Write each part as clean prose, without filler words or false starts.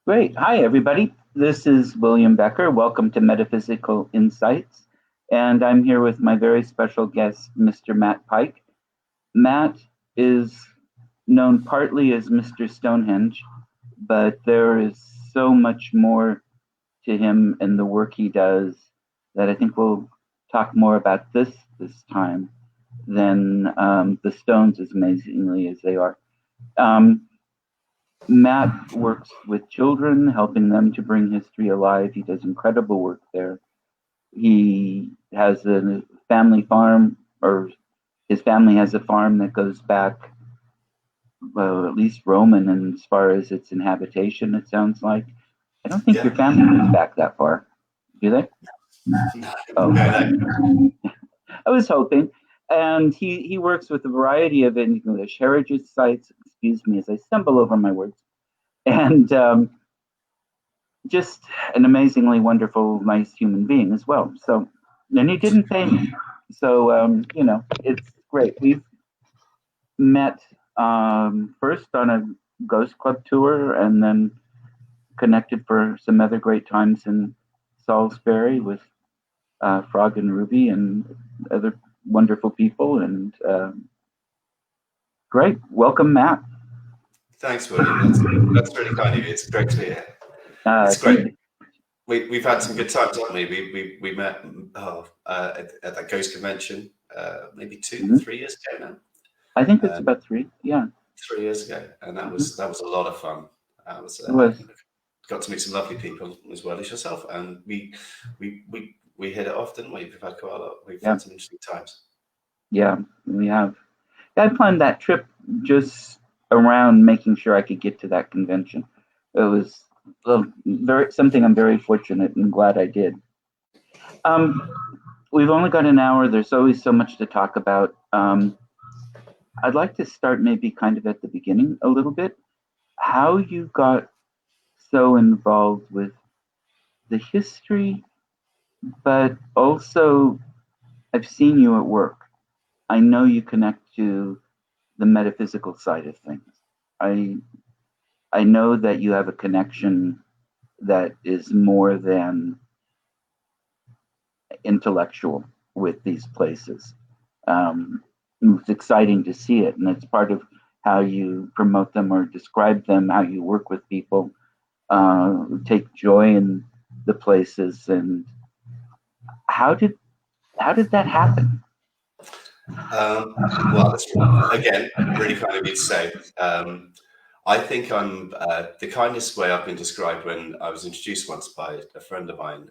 Great. Hi, everybody. This is William Becker. Welcome to Metaphysical Insights. And I'm here with my very special guest, Mr. Matt Pike. Matt is known partly as Mr. Stonehenge, but there is so much more to him and the work he does that I think we'll talk more about this time than the stones, as amazingly as they are. Matt works with children, helping them to bring history alive. He does incredible work there. He has a family farm, or his family has a farm that goes back, well, at least Roman, and as far as its inhabitation, it sounds like. I don't think your Yeah. family goes back that far, do they? Oh, No. I was hoping. And he works with a variety of English heritage sites. Excuse me as I stumble over my words. And just an amazingly wonderful, nice human being as well. So, and he didn't pay me. So, it's great. We've met first on a Ghost Club tour and then connected for some other great times in Salisbury with Frog and Ruby and other wonderful people. And great. Welcome, Matt. Thanks, William. That's really kind of you. It's great to be here. It's great. We've had some good times, haven't we? We met at that Ghost convention maybe 3 years ago now. I think it's about 3. Yeah, 3 years ago, and that was a lot of fun. It was. Got to meet some lovely people as well as yourself, and we hit it off, didn't we? We've had quite a lot. We've had some interesting times. Yeah, we have. I planned that trip just around making sure I could get to that convention. It was something I'm very fortunate and glad I did. We've only got an hour. There's always so much to talk about. I'd like to start maybe kind of at the beginning a little bit. How you got so involved with the history, but also I've seen you at work. I know you connect to the metaphysical side of things. I know that you have a connection that is more than intellectual with these places. It's exciting to see it, and it's part of how you promote them or describe them, how you work with people, take joy in the places. And how did that happen? Well, that's, again, really kind of you to say. I think I'm the kindest way I've been described when I was introduced once by a friend of mine,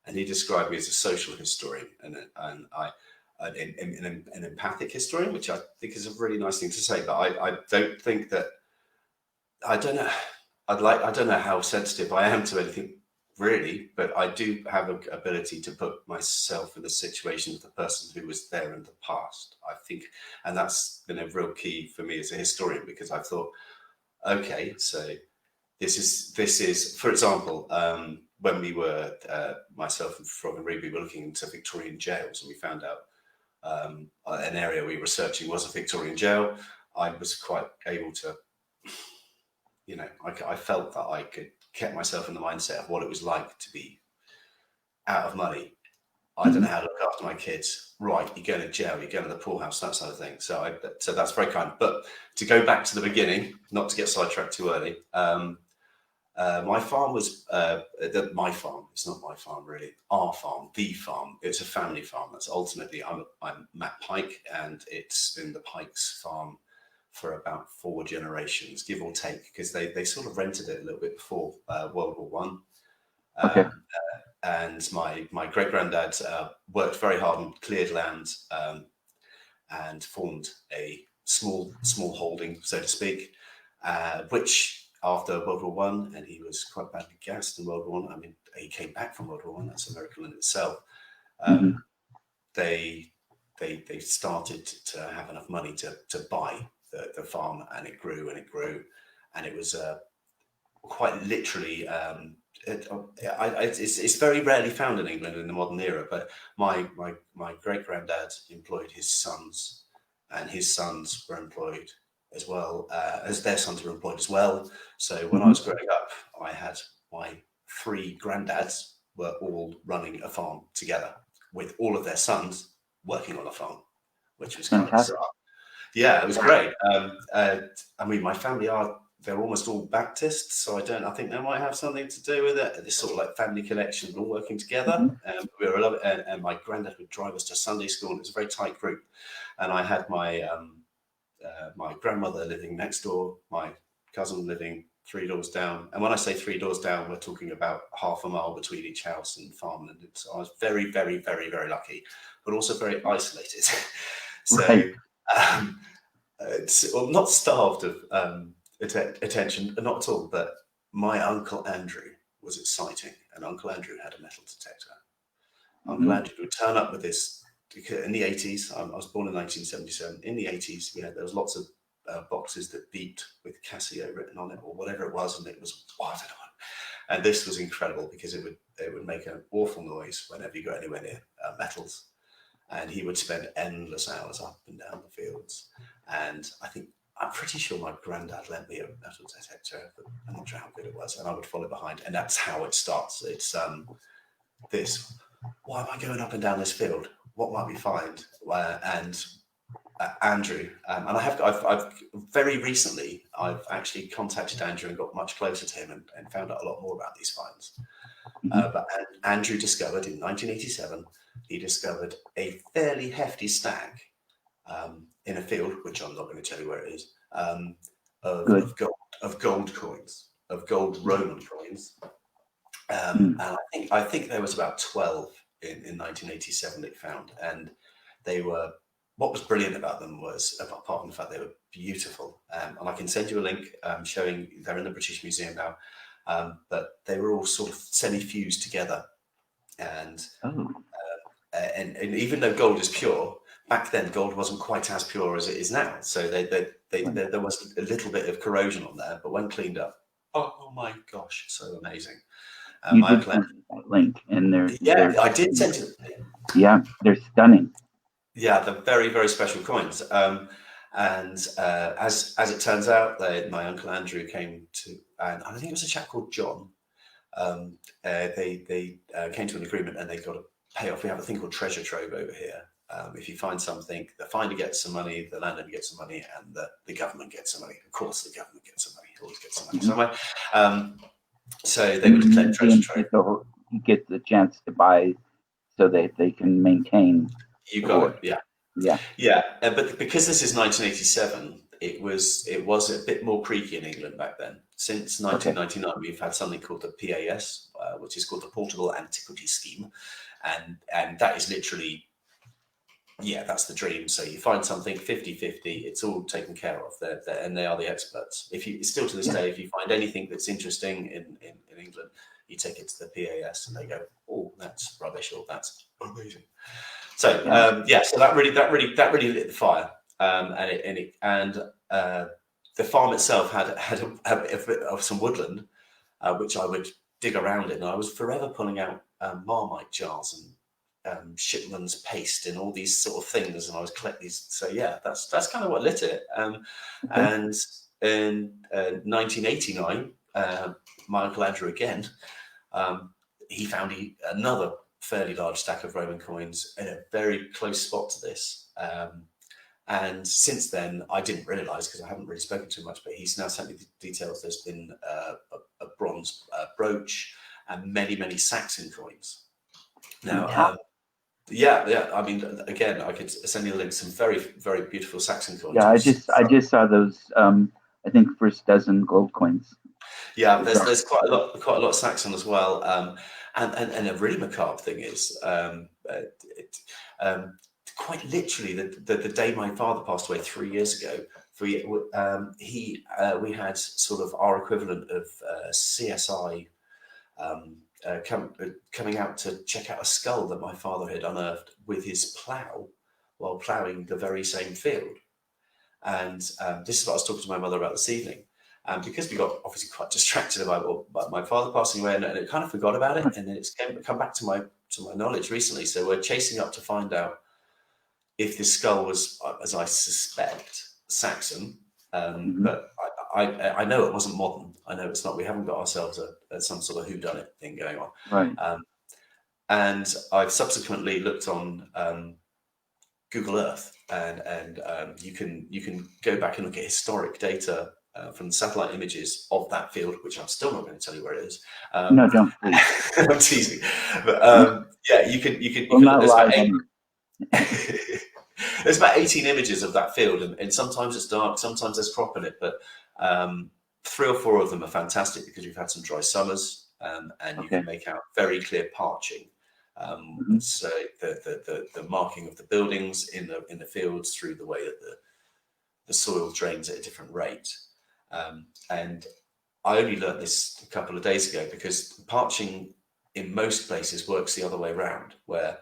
and he described me as a social historian and an empathic historian, which I think is a really nice thing to say. But I don't think that I don't know. I don't know how sensitive I am to anything really, but I do have an ability to put myself in the situation of the person who was there in the past, I think. And that's been a real key for me as a historian, because I thought, okay, so this is, for example, when we were, myself and Frog and Ruby were looking into Victorian jails, and we found out an area we were researching was a Victorian jail. I was quite able to, I felt that I could kept myself in the mindset of what it was like to be out of money. I don't know how to look after my kids. Right, you go to jail, you go to the poorhouse, that sort of thing. So that's very kind. But to go back to the beginning, not to get sidetracked too early, my farm was my farm. It's not my farm really. Our farm, the farm. It's a family farm. That's ultimately I'm Matt Pike, and it's been the Pike's farm for about 4 generations, give or take, because they sort of rented it a little bit before World War One. Okay. And my great granddad worked very hard and cleared land and formed a small holding, so to speak, which after World War One, and he was quite badly gassed in World War One. I mean, he came back from World War One. That's a miracle in itself. They started to have enough money to buy the farm, and it grew and it grew, and it was quite literally. It's very rarely found in England in the modern era. But my great granddad employed his sons, and his sons were employed as well, as their sons were employed as well. So when I was growing up, I had my 3 granddads were all running a farm together with all of their sons working on a farm, which was kind of Fantastic. bizarre. Yeah, it was great. I mean, my family they're almost all Baptists, so I think they might have something to do with it. This sort of like family connection, all working together. We were a lot, and my granddad would drive us to Sunday school, and it was a very tight group. And I had my my grandmother living next door, my cousin living 3 doors down. And when I say 3 doors down, we're talking about half a mile between each house and farmland. So I was very, very, very, very lucky, but also very isolated. So Right. well, not starved of attention, not at all. But my Uncle Andrew was exciting, and Uncle Andrew had a metal detector. Uncle Andrew would turn up with this in the 80s. I was born in 1977. In the 80s, there was lots of boxes that beeped with Casio written on it or whatever it was, and it was, I don't know. And this was incredible because it would make an awful noise whenever you got anywhere near metals. And he would spend endless hours up and down the fields. And I'm pretty sure my granddad lent me a metal detector, but I'm not sure how good it was. And I would follow behind. And that's how it starts. It's this, why am I going up and down this field? What might we find? Andrew, and I've very recently, I've actually contacted Andrew and got much closer to him and found out a lot more about these finds. But Andrew discovered in 1987, he discovered a fairly hefty stack in a field, which I'm not going to tell you where it is, of gold coins, of gold Roman coins. And I think there was about 12 in 1987 that he found, and they were. What was brilliant about them was, apart from the fact they were beautiful, and I can send you a link showing they're in the British Museum now, but they were all sort of semi-fused together, and even though gold is pure, back then gold wasn't quite as pure as it is now. So there was a little bit of corrosion on there, but when cleaned up, oh my gosh, so amazing. You did send that link, and I did send it. Yeah, they're stunning. Yeah, they're very, very special coins. And as it turns out, my Uncle Andrew came to, and I think it was a chap called John. They came to an agreement, and they got a payoff. We have a thing called treasure trove over here. If you find something, the finder gets some money, the landowner gets some money, and the government gets some money. Of course, the government gets some money. Always gets some money somewhere. So they would declare treasure trove. You get the chance to buy, so that they can maintain. You got it. Yeah. But because this is 1987, it was a bit more creaky in England back then. Since 1999, we've had something called the PAS, which is called the Portable Antiquity Scheme, and that is literally, that's the dream. So you find something 50-50, it's all taken care of. And they are the experts. Still to this day, if you find anything that's interesting in England, you take it to the PAS, and they go, "Oh, that's rubbish," or "That's amazing." So so that really lit the fire, and the farm itself had a bit of some woodland, which I would dig around in. And I was forever pulling out Marmite jars and shipman's paste and all these sort of things, and I was collecting these. So that's kind of what lit it. And in 1989, my Uncle Andrew again, he found another fairly large stack of Roman coins in a very close spot to this. And since then, I didn't realise, because I haven't really spoken to him much, but he's now sent me the details. There's been a bronze brooch and many, many Saxon coins. Now, I mean, again, I could send you a link. Some very, very beautiful Saxon coins. Yeah, I just saw those. I think first dozen gold coins. Yeah, there's quite a lot of Saxon as well. And a really macabre thing is, quite literally, the day my father passed away 3 years ago, we had sort of our equivalent of CSI coming out to check out a skull that my father had unearthed with his plough while ploughing the very same field. And this is what I was talking to my mother about this evening. Because we got obviously quite distracted about my father passing away, and it kind of forgot about it, and then it's come back to my knowledge recently. So we're chasing up to find out if this skull was, as I suspect, Saxon, But I know it wasn't modern. I know it's not. We haven't got ourselves some sort of whodunit thing going on. Right. And I've subsequently looked on Google Earth, and you can go back and look at historic data from satellite images of that field, which I'm still not going to tell you where it is. No, don't please. I'm teasing, but yeah, you can Well, not there's about live. there's about 18 images of that field, and sometimes it's dark, sometimes there's crop in it, but 3 or 4 of them are fantastic because we've had some dry summers, and you can make out very clear parching. So the marking of the buildings in the fields through the way that the soil drains at a different rate. And I only learned this a couple of days ago, because parching in most places works the other way around, where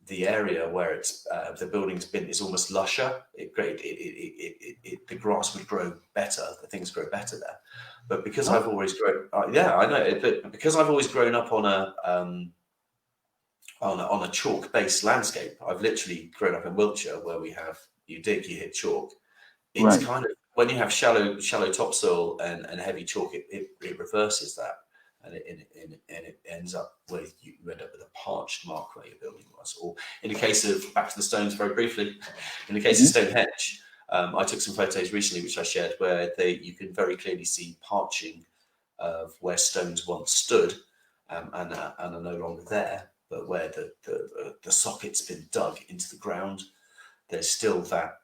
the area where it's the building's been is almost lusher. The grass would grow better, the things grow better there. But because I've always grown, I know, but because I've always grown up on a chalk-based landscape. I've literally grown up in Wiltshire, where you dig, you hit chalk. It's kind of, when you have shallow topsoil and heavy chalk, it reverses that, and it ends up where you end up with a parched mark where your building was. Or in the case of, back to the stones very briefly, in the case of Stonehenge, I took some photos recently which I shared, where you can very clearly see parching of where stones once stood, and are no longer there. But where the socket's been dug into the ground, there's still that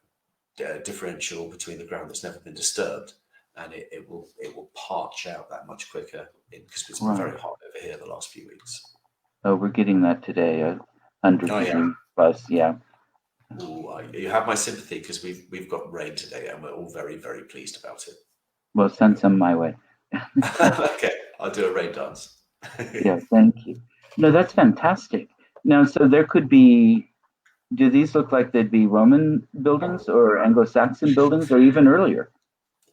differential between the ground that's never been disturbed, and it will parch out that much quicker, because it's been very hot over here the last few weeks. Oh, we're getting that today, 100 degrees plus, yeah. Ooh, you have my sympathy, because we've got rain today, and we're all very, very pleased about it. Well, send some my way. Okay, I'll do a rain dance. Yeah, thank you. No, that's fantastic. Now, so there could be, do these look like they'd be Roman buildings or Anglo-Saxon buildings, or even earlier?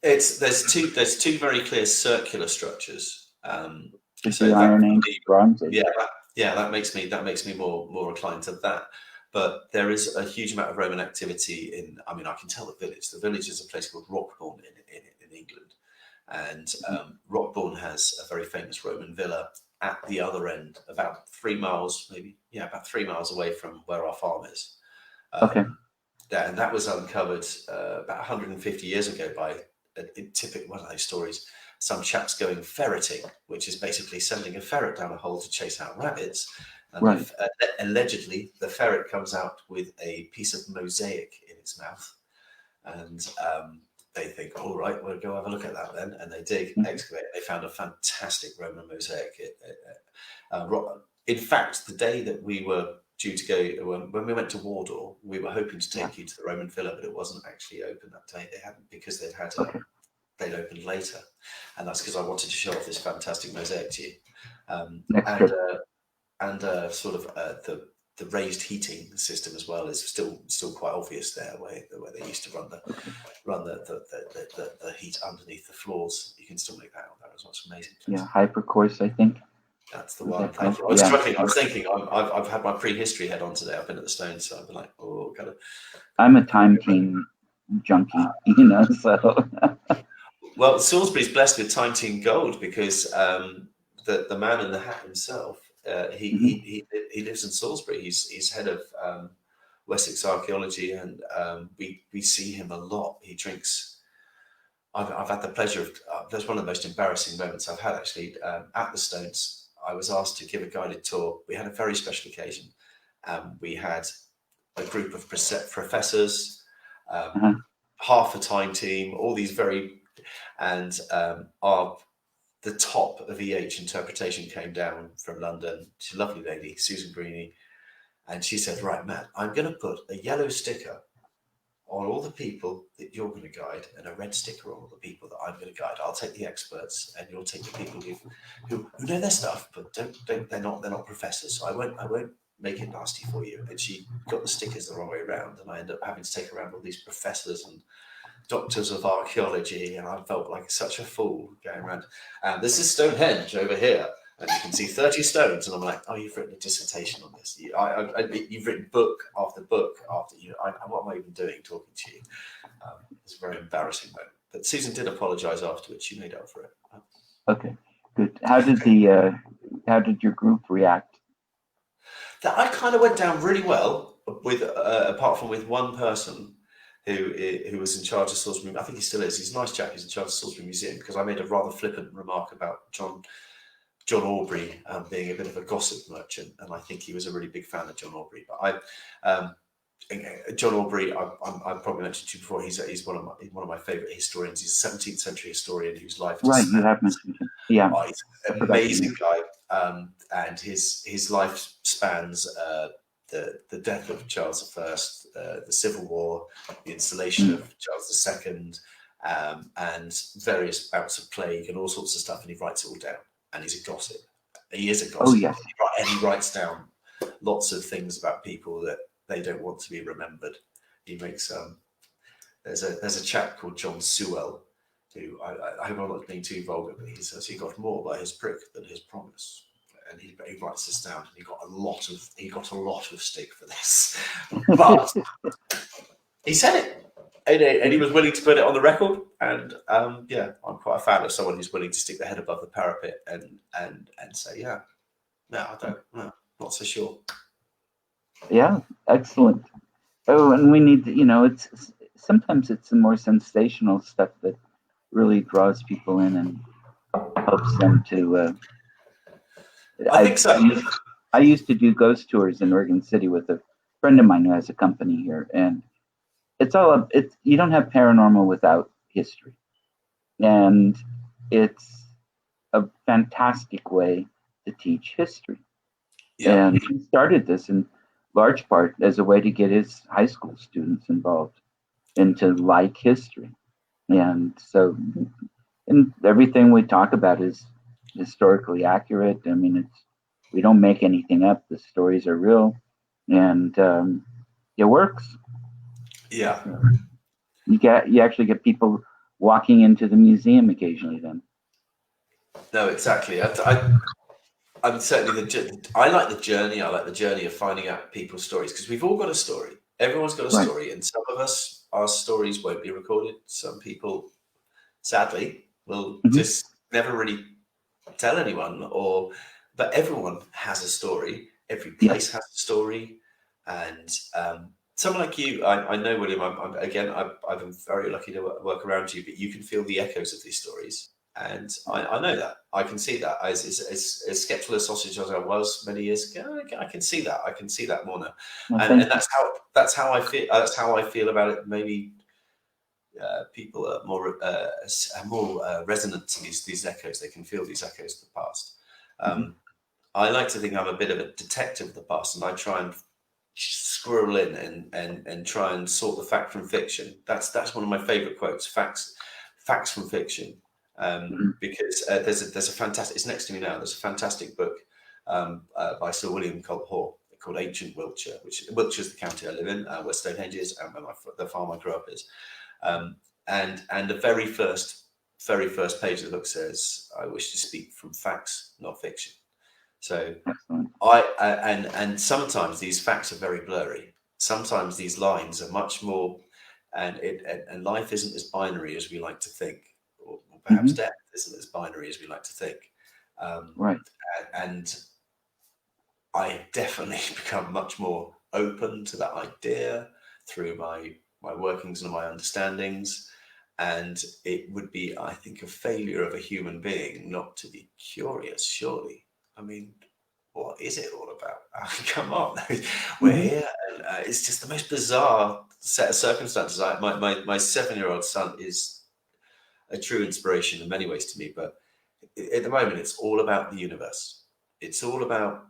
There's two very clear circular structures. So the Iron Age, Bronze Age. Yeah, that makes me more inclined to that. But there is a huge amount of Roman activity in. I mean, I can tell the village. The village is a place called Rockbourne in England, and Rockbourne has a very famous Roman villa at the other end, about 3 miles, about 3 miles away from where our farm is. Okay. And that was uncovered about 150 years ago by typical one of those stories. Some chaps going ferreting, which is basically sending a ferret down a hole to chase out rabbits. And allegedly, the ferret comes out with a piece of mosaic in its mouth, and they think, all right, we'll go have a look at that then. And they dig, excavate. They found a fantastic Roman mosaic. In fact, the day that we were due to go, when we went to Wardour, we were hoping to take you to the Roman villa, but it wasn't actually open that day. They hadn't, because they'd opened later. And that's because I wanted to show off this fantastic mosaic to you. And sort of the raised heating system as well is still quite obvious there, where they used to run the heat underneath the floors. You can still make that out there as well. It's amazing. Yeah, Hypercourse, I think. That's the one. Thank you. I was struggling. I was thinking. I've had my prehistory head on today. I've been at the Stones, so I've been like, oh, kind of. I'm a time team junkie, so. Well, Salisbury's blessed with Time Team Gold, because the man in the hat himself. He lives in Salisbury. He's head of Wessex Archaeology, and we see him a lot. He drinks. I've had the pleasure of. That's one of the most embarrassing moments I've had, actually, at the Stones. I was asked to give a guided tour. We had a very special occasion. We had a group of professors, half a time team, all these and the top of EH interpretation came down from London. She's a lovely lady, Susan Greeny. And she said, right, Matt, I'm going to put a yellow sticker on all the people that you're going to guide, and a red sticker on all the people that I'm going to guide. I'll take the experts, and you'll take the people who know their stuff, but they're not professors. So I won't make it nasty for you. And she got the stickers the wrong way around, and I ended up having to take around all these professors and doctors of archaeology, and I felt like such a fool going around. This is Stonehenge over here, and you can see 30 stones. And I'm like, oh, you've written a dissertation on this. You've written book after book after you. What am I even doing talking to you? It's a very embarrassing moment. But Susan did apologise afterwards. She made up for it. Okay, good. How did your group react? That I kind of went down really well with, apart from with one person who was in charge of Salisbury. I think he still is. He's a nice chap. He's in charge of Salisbury Museum, because I made a rather flippant remark about John Aubrey being a bit of a gossip merchant, and I think he was a really big fan of John Aubrey. But John Aubrey, I've probably mentioned to you before. He's one of my favourite historians. He's a 17th century historian whose life Right, you have mentioned him. Yeah, he's an amazing guy, and his life spans the death of Charles I, the Civil War, the installation of Charles II, and various bouts of plague and all sorts of stuff. And he writes it all down. And he's a gossip. He is a gossip. Oh, yes. And he writes down lots of things about people that they don't want to be remembered. He makes there's a chap called John Sewell, who I hope I'm not being too vulgar, but he says he got more by his prick than his promise. And he writes this down, and he got a lot of stick for this. But he said it. And he was willing to put it on the record, and yeah, I'm quite a fan of someone who's willing to stick their head above the parapet and say, not so sure. Yeah, excellent. Oh, and we need to, sometimes it's the more sensational stuff that really draws people in and helps them to. I think so. I used to do ghost tours in Oregon City with a friend of mine who has a company here, and you don't have paranormal without history, and it's a fantastic way to teach history. Yeah. And he started this in large part as a way to get his high school students involved and to like history. And so, and everything we talk about is historically accurate. I mean, we don't make anything up. The stories are real, and it works. Yeah. You actually get people walking into the museum occasionally then. No, exactly. I'm certainly I like the journey. I like the journey of finding out people's stories, because we've all got a story. Everyone's got a story, and some of us, our stories won't be recorded. Some people, sadly, will just never really tell anyone. But everyone has a story. Every place has a story, and someone like you, I know, William. I've been very lucky to work around you, but you can feel the echoes of these stories. And I know that. I can see that. As skeptical as sausage as I was many years ago, I can see that. I can see that more now. And that's how I feel. That's how I feel about it. Maybe people are more resonant to these echoes. They can feel these echoes of the past. I like to think I'm a bit of a detective of the past, and I try and squirrel in and try and sort the fact from fiction. That's one of my favourite quotes. Facts from fiction. Because there's a fantastic, it's next to me now, there's a fantastic book by Sir William Culp called Ancient Wiltshire, which Wiltshire's the county I live in, where Stonehenge is, and where the farm I grew up is. And the very first page of the book says, "I wish to speak from facts, not fiction." So and sometimes these facts are very blurry. Sometimes these lines are much more, and life isn't as binary as we like to think. Perhaps death isn't as binary as we like to think. And I have definitely become much more open to that idea through my workings and my understandings. And it would be, I think, a failure of a human being not to be curious, surely. I mean, what is it all about? Come on, we're here. And it's just the most bizarre set of circumstances. My 7-year-old son is a true inspiration in many ways to me, but at the moment it's all about the universe. It's all about,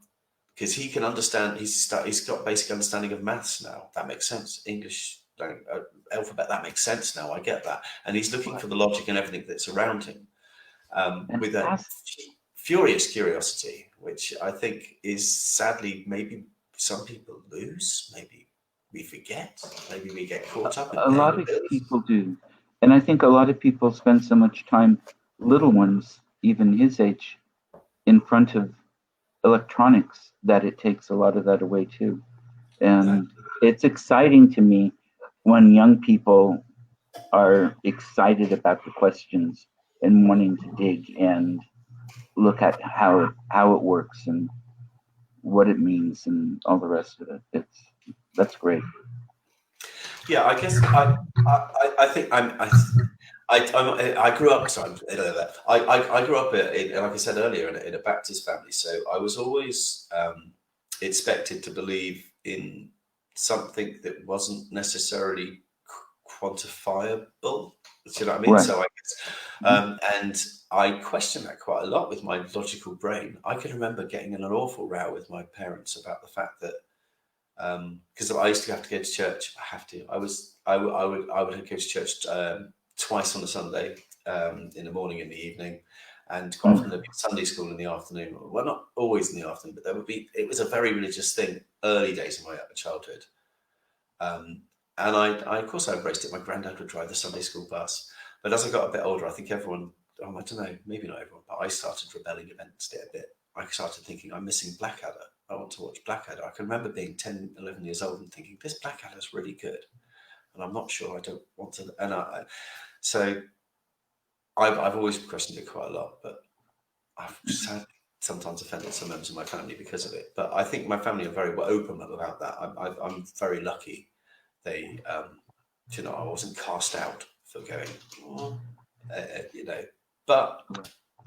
because he can understand, he's got basic understanding of maths now. That makes sense. English alphabet, that makes sense now. I get that. And he's looking for the logic and everything that's around him with a furious curiosity, which I think is sadly, maybe some people lose, maybe we forget, maybe we get caught up in a lot of people do. And I think a lot of people spend so much time, little ones, even his age, in front of electronics, that it takes a lot of that away too. And it's exciting to me when young people are excited about the questions and wanting to dig and look at how it works and what it means and all the rest of it. That's great. Yeah, I guess I think I grew up. Sorry, I grew up like I said earlier, in a Baptist family. So I was always expected to believe in something that wasn't necessarily quantifiable. Do you know what I mean? Right. So I guess, and I questioned that quite a lot with my logical brain. I can remember getting in an awful row with my parents about the fact that because I used to have to go to church. I would go to church twice on a Sunday, in the morning and the evening, and quite often there'd be Sunday school in the afternoon. Well, not always in the afternoon, but there would be. It was a very religious thing early days of my childhood, and I of course I embraced it. My granddad would drive the Sunday school bus, but as I got a bit older, I think everyone. I don't know, maybe not everyone, but I started rebelling against it a bit. I started thinking, I'm missing Blackadder. I want to watch Blackadder. I can remember being 10, 11 years old and thinking, this Blackadder's really good. And I'm not sure I don't want to. And so I've always questioned it quite a lot, but I've sadly sometimes offended some members of my family because of it. But I think my family are very well open about that. I'm very lucky. They, I wasn't cast out for going, but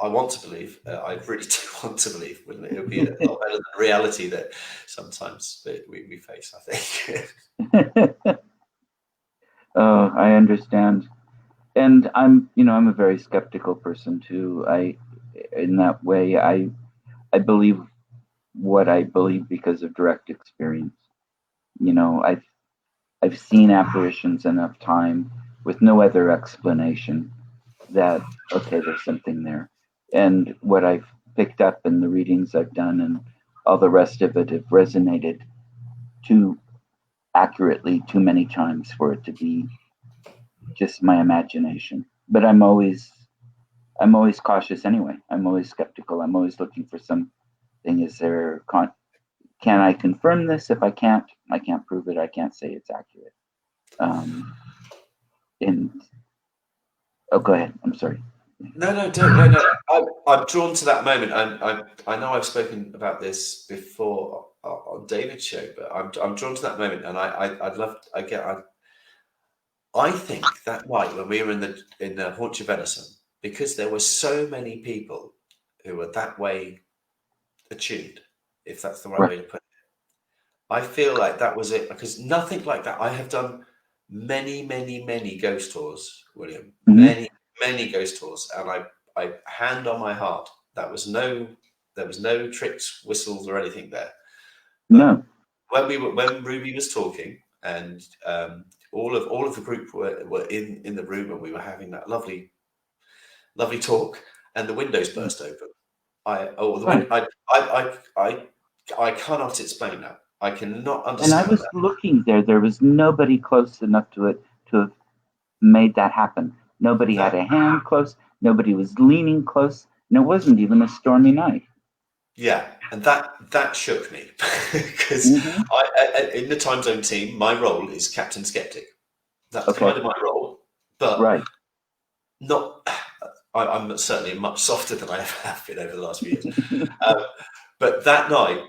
I want to believe, I really do want to believe, wouldn't it? It would be a lot better than the reality that sometimes we face, I think. Oh, I understand. And I'm a very skeptical person too. In that way, I believe what I believe because of direct experience. I've seen apparitions enough time with no other explanation that, okay, there's something there. And what I've picked up in the readings I've done and all the rest of it have resonated too accurately too many times for it to be just my imagination. But I'm always cautious anyway. I'm always skeptical. I'm always looking for something. Is there can I confirm this? If I can't prove it. I can't say it's accurate. And go ahead. I'm sorry. No, don't. No. I'm drawn to that moment. I know I've spoken about this before on David's show, but I'm drawn to that moment, and I'd love. I think that night when we were in the Haunch of Venison, because there were so many people who were that way attuned, if that's the right way to put it. I feel like that was it, because nothing like that. I have done many, many, many ghost tours, William. Mm-hmm. Many ghost tours, and I hand on my heart, there was no tricks, whistles, or anything there. But No. when Ruby was talking, and all of the group were in the room, and we were having that lovely talk, and the windows burst open. I cannot explain that. I cannot understand. And I was looking there. There was nobody close enough to it to have made that happen. Nobody had a hand close. Nobody was leaning close. And it wasn't even a stormy night. Yeah, and that shook me because in the time zone team, my role is Captain Skeptic. That's kind of my role, but not. I'm certainly much softer than I have been over the last few years. But that night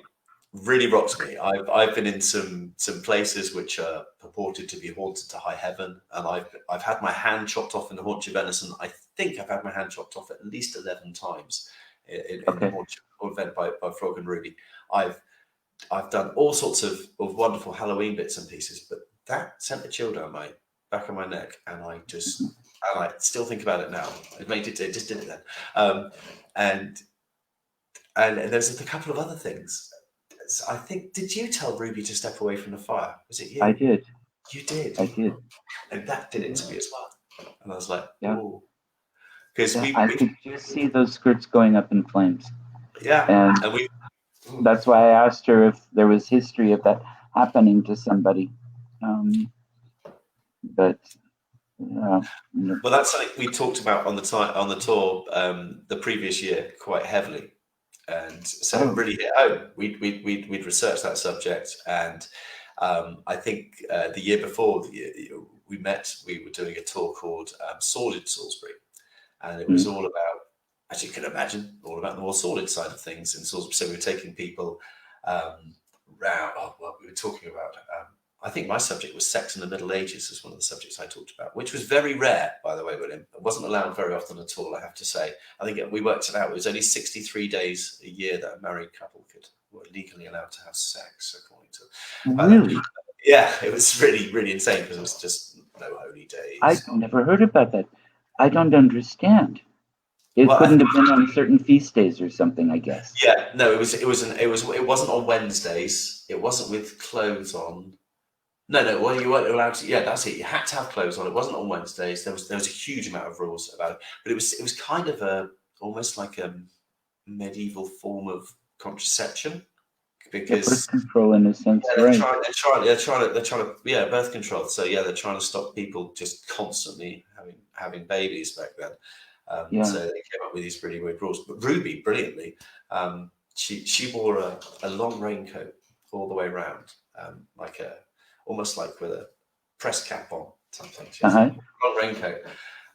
really rocked me. I've been in some places which are purported to be haunted to high heaven, and I've had my hand chopped off in the Haunch of Venison. I think I've had my hand chopped off at least 11 times in the Haunch event by Frog and Ruby. I've done all sorts of wonderful Halloween bits and pieces, but that sent a chill down my back of my neck, and I still think about it now. It just did it then. And there's a couple of other things. I think, did you tell Ruby to step away from the fire? Was it you? I did. You did? I did. And that did it to me as well. And I was like, yeah. oh. Because I could just see those skirts going up in flames. Yeah. And that's why I asked her if there was history of that happening to somebody. But well, that's something we talked about on the tour the previous year quite heavily, and so it really hit home. We'd researched that subject, and I think the year before we met. We were doing a tour called Sordid Salisbury, and it was all about, as you can imagine, all about the more sordid side of things in Salisbury. So we were taking people round. Oh, well, we were talking about. I think my subject was sex in the Middle Ages, is one of the subjects I talked about, which was very rare, by the way, William. It wasn't allowed very often at all, I have to say. I think we worked it out. It was only 63 days a year that a married couple were legally allowed to have sex, according to. Really? Yeah, it was really, really insane because it was just no holy days. I've never heard about that. I don't understand. It couldn't have been on certain feast days or something, I guess. Yeah, no, it wasn't on Wednesdays. It wasn't with clothes on. No, well, you weren't allowed to. Yeah, that's it. You had to have clothes on. It wasn't on Wednesdays. There was a huge amount of rules about it, but it was kind of almost like a medieval form of contraception, because birth control in a sense, they're right? trying to birth control. So yeah, they're trying to stop people just constantly having babies back then. So they came up with these really weird rules. But Ruby, brilliantly, she wore a long raincoat all the way around, almost like with a press cap on, something. She has a long raincoat.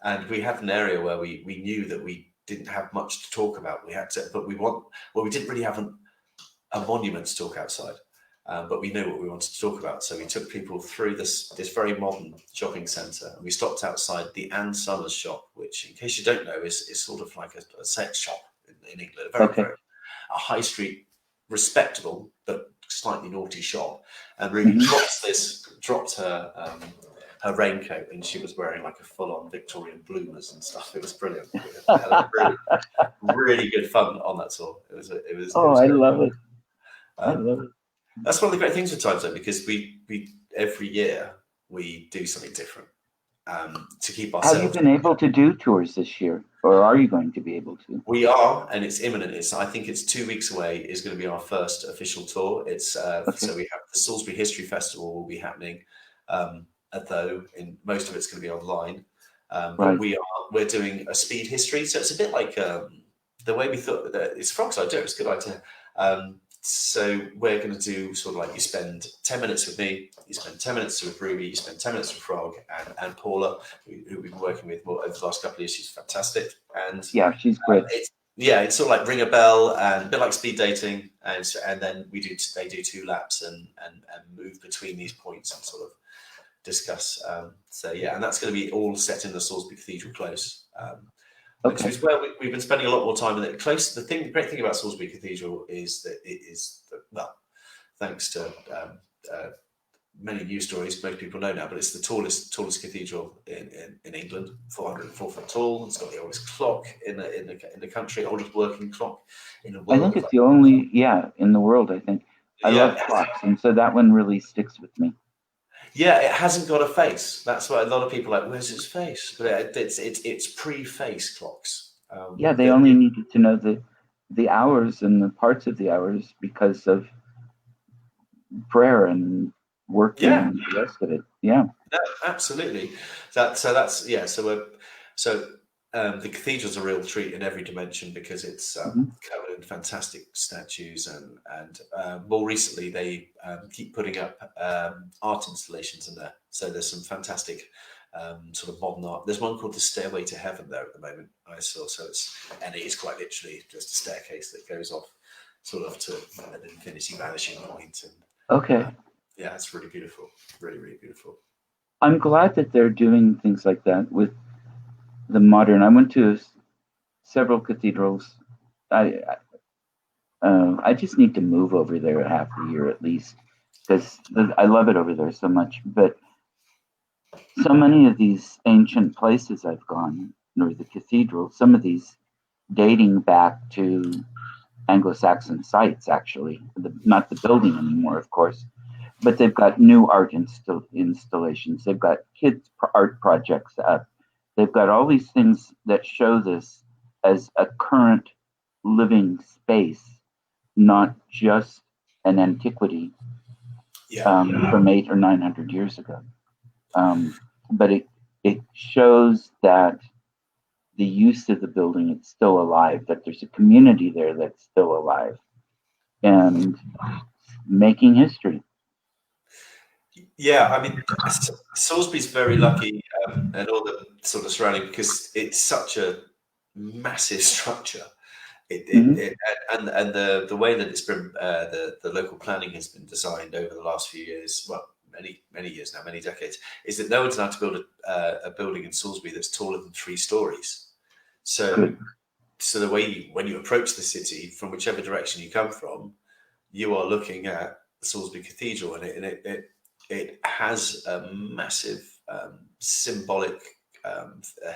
And we had an area where we knew that we didn't have much to talk about. We didn't really have a monument to talk outside, but we knew what we wanted to talk about. So we took people through this very modern shopping centre, and we stopped outside the Ann Summers shop, which, in case you don't know, is sort of like a sex shop in England, a high street, respectable but slightly naughty shop. And really dropped her raincoat, and she was wearing like a full-on Victorian bloomers and stuff. It was brilliant. We had really, really good fun on that tour. It was I love it. I love it. That's one of the great things with Time Zone, because we every year we do something different to keep ourselves. Have you been able to do tours this year, or are you going to be able to? We are, and it's imminent. I think it's 2 weeks away. Is going to be our first official tour. It's so we have the Salisbury History Festival will be happening, although in most of it's going to be online. But we're doing a speed history, so it's a bit like the way we thought that it's Frog's idea. It's a good idea. So we're going to do sort of like, you spend 10 minutes with me, you spend 10 minutes with Ruby, you spend 10 minutes with Frog, and Paula, who we've been working with over the last couple of years. She's fantastic. And yeah, she's great. It's sort of like ring a bell and a bit like speed dating. And then they do 2 laps and move between these points and sort of discuss. And that's going to be all set in the Salisbury Cathedral Close. Which is where we've been spending a lot more time in it. Close. The great thing about Salisbury Cathedral is that it is, thanks to many news stories most people know now, but it's the tallest cathedral in England, 404 foot tall. It's got the oldest clock in the country, oldest working clock in the world. I think it's the only in the world. I think I love clocks, and so that one really sticks with me. Yeah, it hasn't got a face. That's why a lot of people are like, where's its face? But it's pre-face clocks. They only needed to know the hours and the parts of the hours because of prayer and work and the rest of it. Yeah, no, absolutely. The cathedral's a real treat in every dimension, because it's covered in fantastic statues, and more recently they keep putting up art installations in there. So there's some fantastic sort of modern art. There's one called the Stairway to Heaven there at the moment, I saw. And it is quite literally just a staircase that goes off sort of to an infinity vanishing point. And it's really beautiful, really, really beautiful. I'm glad that they're doing things like that with the modern. I went to several cathedrals. I just need to move over there half the year at least, because I love it over there so much. But so many of these ancient places I've gone, or the cathedrals, some of these dating back to Anglo-Saxon sites, actually, not the building anymore, of course, but they've got new art installations. They've got kids' art projects up. They've got all these things that show this as a current living space, not just an antiquity from 800 or 900 years ago. But it shows that the use of the building is still alive, that there's a community there that's still alive and making history. Yeah, I mean, Salisbury's very lucky, and all the sort of surrounding, because it's such a massive structure. Hmm. And the way that it's been, the local planning has been designed over the last few years, well, many years now, many decades, is that no one's allowed to build a building in Salisbury that's taller than 3 stories. So Good. the way when you approach the city from whichever direction you come from, you are looking at the Salisbury Cathedral, and it has a massive symbolic. Um, uh,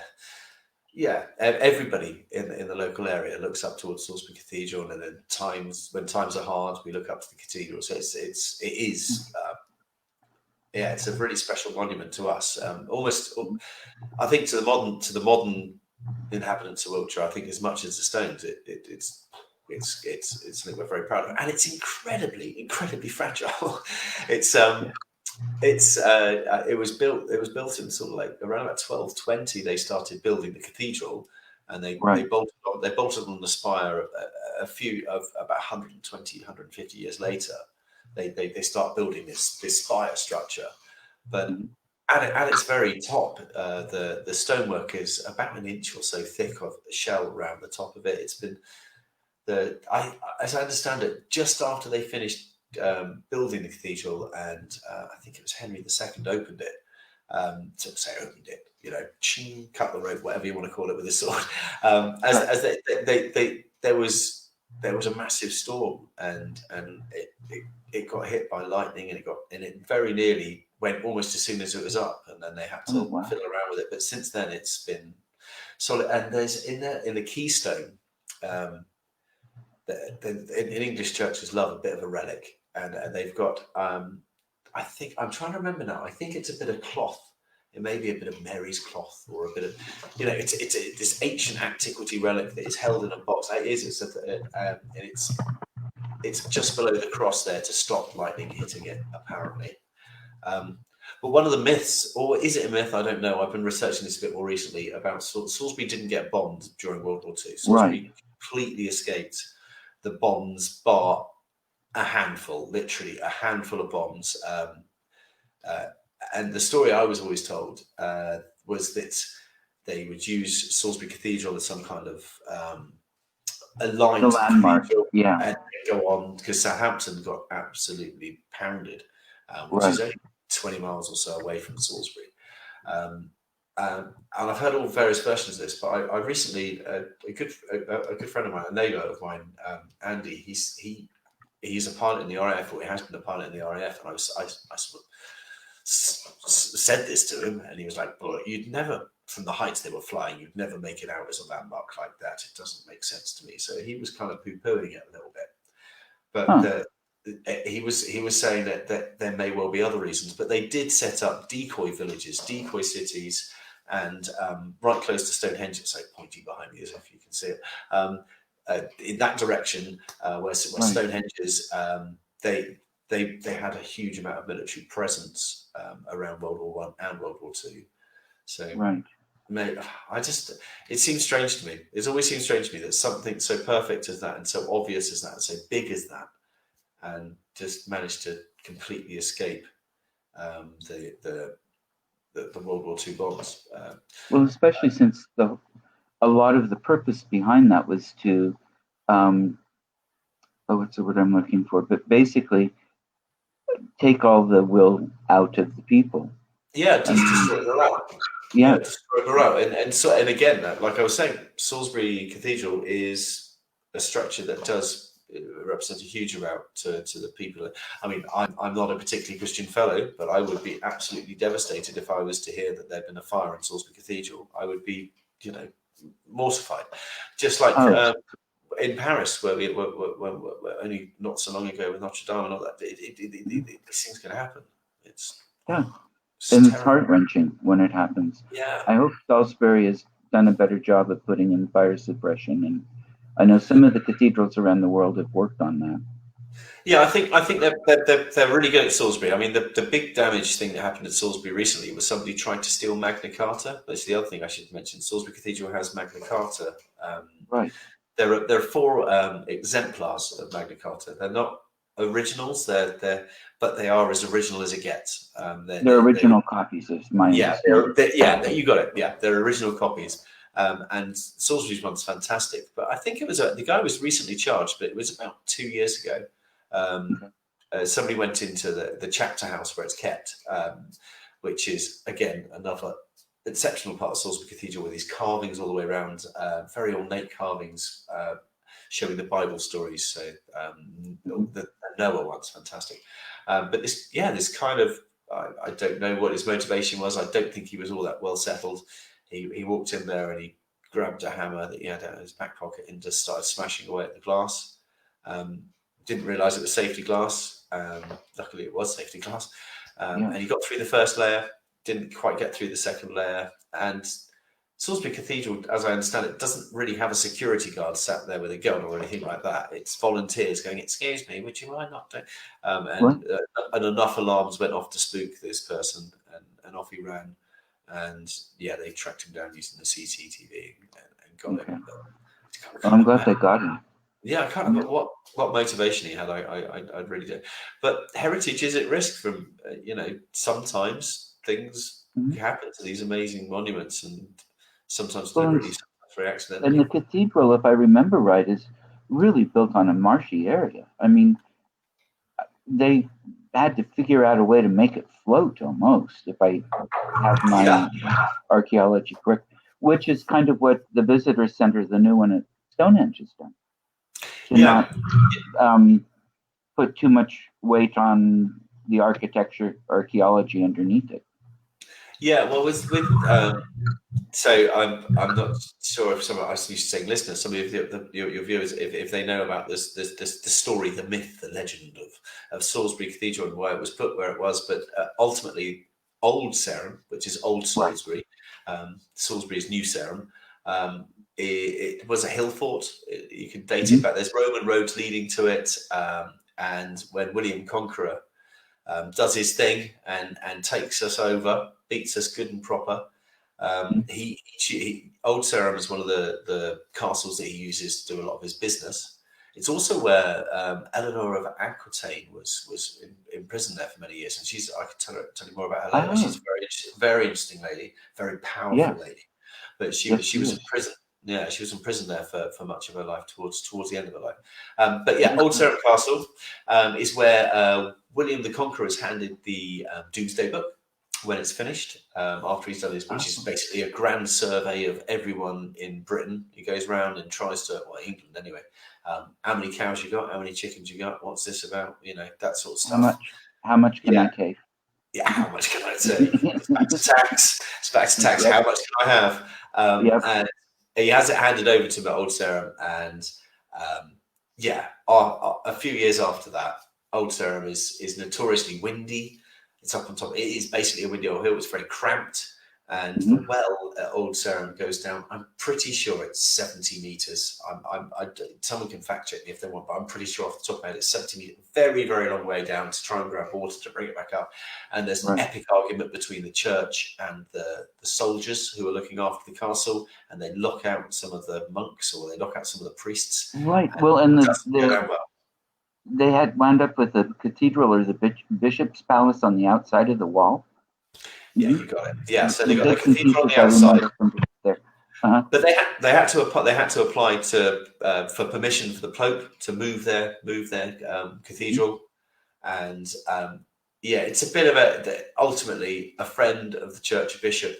yeah, everybody in the local area looks up towards Salisbury Cathedral, and then when times are hard, we look up to the cathedral. So it is yeah, it's a really special monument to us. Almost, I think, to the modern inhabitants of Wiltshire, I think as much as the Stones, it's something we're very proud of, and it's incredibly fragile. it's Yeah. it was built in sort of like around about 1220. They started building the cathedral, and Right. they bolted on the spire a few of about 120 150 years later. They start building this spire structure, but Mhm. at its very top, the stonework is about an inch or so thick of shell around the top of it. It's been as I understand it, just after they finished building the cathedral, and I think it was Henry II opened it. To say opened it, ching, cut the rope, whatever you want to call it, with a sword. Right. As there was a massive storm, and it got hit by lightning, and it very nearly went almost as soon as it was up, and then they had Oh, to wow. fiddle around with it. But since then, it's been solid. And there's in the keystone. Um, in English churches love a bit of a relic, and they've got. I think I'm trying to remember now. I think it's a bit of cloth. It may be a bit of Mary's cloth, or a bit of, this ancient antiquity relic that is held in a box. It is. And it's just below the cross there to stop lightning hitting it, apparently. Um, but one of the myths, or is it a myth? I don't know. I've been researching this a bit more recently about Salisbury didn't get bombed during World War II. Right. Salisbury completely escaped the bombs, bar a handful, literally a handful of bombs. Uh, and the story I was always told was that they would use Salisbury Cathedral as some kind of a line The to the landmark. cathedral, Yeah. and go on, because Southampton got absolutely pounded, which Right. is only 20 miles or so away from Salisbury. Um, and I've heard all various versions of this, but I recently, a good friend of mine, a neighbour of mine, Andy, he's a pilot in the RAF, or he has been a pilot in the RAF, and I sort of said this to him, and he was like, "Boy, you'd never, from the heights they were flying, you'd never make it out as a landmark like that. It doesn't make sense to me." So he was kind of poo-pooing it a little bit, but Huh. he was saying that there may well be other reasons, but they did set up decoy villages, decoy cities, and right close to Stonehenge, it's like pointing behind me as if you can see it, in that direction, where Right. Stonehenge is. They had a huge amount of military presence around World War One and World War Two. So, Right. mate, it seems strange to me. It's always seemed strange to me that something so perfect as that, and so obvious as that, and so big as that, and just managed to completely escape the World War Two bombs. Well, especially since a lot of the purpose behind that was to, um, oh, what's the word I'm looking for? But basically, take all the will out of the people. Yeah, I just mean, destroy morale. Yeah, yeah. destroy morale, and again, like I was saying, Salisbury Cathedral is a structure that does represent a huge amount to the people. I mean, I'm not a particularly Christian fellow, but I would be absolutely devastated if I was to hear that there'd been a fire in Salisbury Cathedral. I would be, mortified. Just like Oh, in Paris, where we were only not so long ago with Notre Dame and all that, these things can happen. yeah. It's And it's terrible. heart wrenching when it happens. Yeah. I hope Salisbury has done a better job of putting in fire suppression. And I know some of the cathedrals around the world have worked on that. Yeah, I think they're really good at Salisbury. I mean, the big damage thing that happened at Salisbury recently was somebody tried to steal Magna Carta. That's the other thing I should mention. Salisbury Cathedral has Magna Carta. Right. There are 4 exemplars of Magna Carta. They're not. originals. But they are as original as it gets. They're original copies, is my understanding. You got it. Yeah, they're original copies. And Salisbury's one's fantastic. But I think it was the guy was recently charged, but it was about 2 years ago. Somebody went into the chapter house where it's kept, which is, again, another exceptional part of Salisbury Cathedral with these carvings all the way around, very ornate carvings showing the Bible stories. So the Noah one's fantastic. But this kind of, I don't know what his motivation was. I don't think he was all that well settled. He walked in there and he grabbed a hammer that he had out of his back pocket and just started smashing away at the glass. Didn't realise it was safety glass. Luckily, it was safety glass. And he got through the first layer, didn't quite get through the second layer. And Salisbury Cathedral, as I understand it, doesn't really have a security guard sat there with a gun or anything like that. It's volunteers going, "Excuse me, would you mind not doing?" And enough alarms went off to spook this person, and off he ran. And they tracked him down using the CCTV and got him. I'm glad they got him. Yeah, I can't remember what motivation he had. I really don't. But heritage is at risk from sometimes things happen to these amazing monuments, and sometimes deliberately, sometimes very accidentally. And the cathedral, if I remember right, is really built on a marshy area. I mean, they had to figure out a way to make it float almost, if I have my archaeology correct, which is kind of what the visitor center, the new one at Stonehenge, has done. To not put too much weight on the archaeology underneath it. Yeah, well, so I'm not sure if some of us used to say listeners, some of your viewers, if they know about the story, the myth, the legend of Salisbury Cathedral and why it was put where it was, but ultimately Old Sarum, which is Old Salisbury, Salisbury's New Sarum, it was a hill fort. You can date it back. There's Roman roads leading to it, and when William Conqueror does his thing and takes us over, beats us good and proper. Old Sarum is one of the castles that he uses to do a lot of his business. It's also where Eleanor of Aquitaine was imprisoned there for many years, and I could tell you more about her later. She's a very interesting lady, very powerful lady. But she was in prison. Yeah, she was in prison there for much of her life, towards the end of her life. Old Sarum Castle is where William the Conqueror has handed the Doomsday Book when it's finished, after he's done his, which is basically a grand survey of everyone in Britain. He goes around and tries to, England anyway, how many cows you got, how many chickens you got, what's this about, that sort of stuff. How much can I take? Yeah, how much can I take? It's back to tax. How much can I have? And he has it handed over to Old Sarum, and a few years after that, Old Sarum is notoriously windy. It's up on top. It is basically a windy old hill. It's very cramped, and the well at Old Sarum goes down. I'm pretty sure it's 70 meters. Someone can fact check me if they want, but I'm pretty sure off the top of my head it's 70 meters. Very, very long way down to try and grab water to bring it back up. And there's an epic argument between the church and the soldiers who are looking after the castle, and they lock out some of the monks, or they lock out some of the priests. Right. Well, and they had wound up with the cathedral or the bishop's palace on the outside of the wall. Yeah, you got it. Yeah, so they got the cathedral on the outside. But they had to apply for permission for the Pope to move their cathedral, and it's a bit of ultimately a friend of the church bishop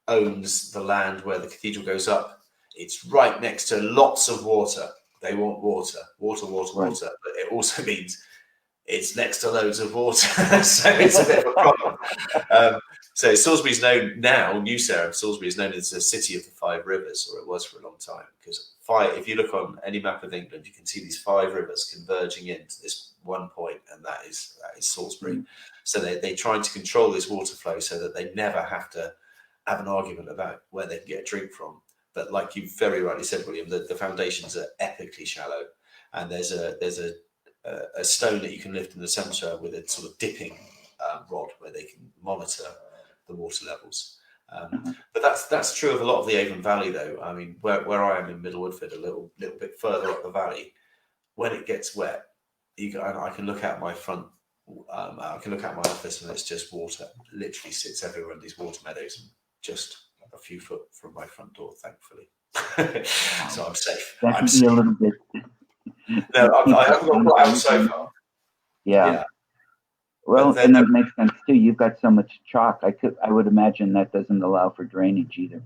owns the land where the cathedral goes up. It's right next to lots of water. They want water, but it also means it's next to loads of water, so it's a bit of a problem. So Salisbury's known now, New Sarum, Salisbury is known as the city of the 5 rivers, or it was for a long time, because if you look on any map of England, you can see these 5 rivers converging into this one point, and that is Salisbury. So they tried to control this water flow so that they never have to have an argument about where they can get a drink from. But like you very rightly said, William, the foundations are epically shallow, and there's a stone that you can lift in the centre with a sort of dipping rod where they can monitor the water levels. But that's true of a lot of the Avon Valley, though. I mean, where I am in Middle Woodford, a little bit further up the valley, when it gets wet, I can look out my front. I can look out my office and it's just water. Literally sits everywhere in these water meadows, and just a few foot from my front door, thankfully. So I'm safe. That I'm can be safe. a little bit. No, I Keep haven't got the caught out sun so from far. Yeah. Yeah, but Well, then and it makes sense too. You've got so much chalk. I would imagine that doesn't allow for drainage either.